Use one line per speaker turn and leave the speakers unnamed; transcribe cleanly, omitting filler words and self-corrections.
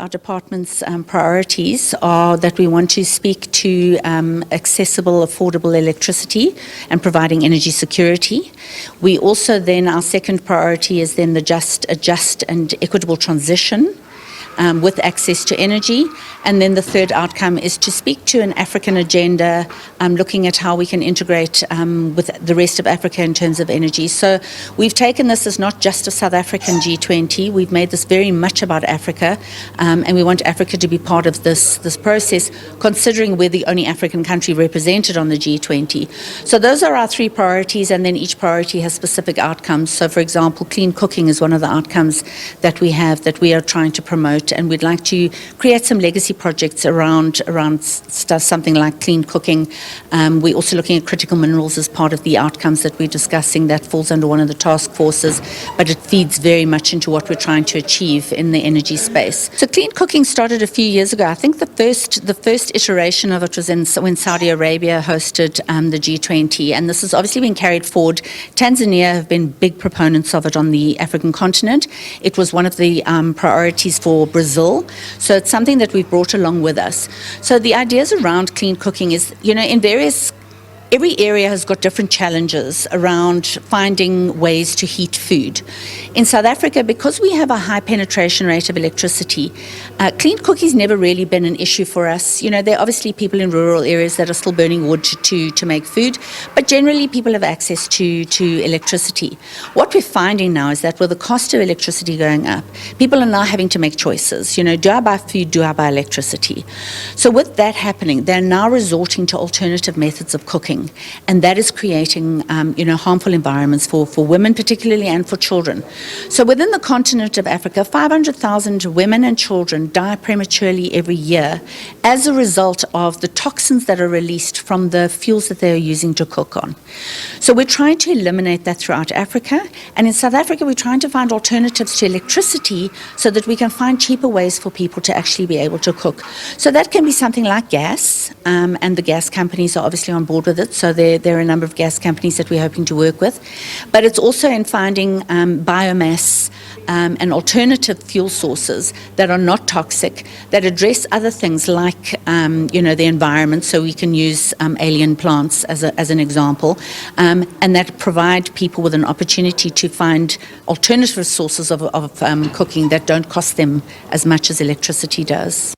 our department's priorities are that we want to speak to accessible, affordable electricity and providing energy security. We also then, our second priority is then a just and equitable transition with access to energy. And then the third outcome is to speak to an African agenda, looking at how we can integrate with the rest of Africa in terms of energy. So we've taken this as not just a South African G20, we've made this very much about Africa, and we want Africa to be part of this process, considering we're the only African country represented on the G20. So those are our three priorities, and then each priority has specific outcomes. So for example, clean cooking is one of the outcomes that we have that we are trying to promote, and we'd like to create some legacy projects around something like clean cooking. We're also looking at critical minerals as part of the outcomes that we're discussing. That falls under one of the task forces, but it feeds very much into what we're trying to achieve in the energy space. So clean cooking started a few years ago. I think the first iteration of it was when Saudi Arabia hosted the G20, and this has obviously been carried forward. Tanzania have been big proponents of it on the African continent. It was one of the priorities for Brazil, so it's something that we've brought along with us. So the ideas around clean cooking is, every area has got different challenges around finding ways to heat food. In South Africa, because we have a high penetration rate of electricity, clean cooking's never really been an issue for us. There are obviously people in rural areas that are still burning wood to make food, but generally people have access to electricity. What we're finding now is that with the cost of electricity going up, people are now having to make choices. Do I buy food? Do I buy electricity? So with that happening, they're now resorting to alternative methods of cooking. And that is creating, harmful environments for women particularly and for children. So within the continent of Africa, 500,000 women and children die prematurely every year as a result of the toxins that are released from the fuels that they are using to cook on. So we're trying to eliminate that throughout Africa. And in South Africa, we're trying to find alternatives to electricity so that we can find cheaper ways for people to actually be able to cook. So that can be something like gas, and the gas companies are obviously on board with it. So there are a number of gas companies that we're hoping to work with. But it's also in finding biomass and alternative fuel sources that are not toxic, that address other things like, the environment. So we can use alien plants as an example, and that provide people with an opportunity to find alternative sources of cooking that don't cost them as much as electricity does.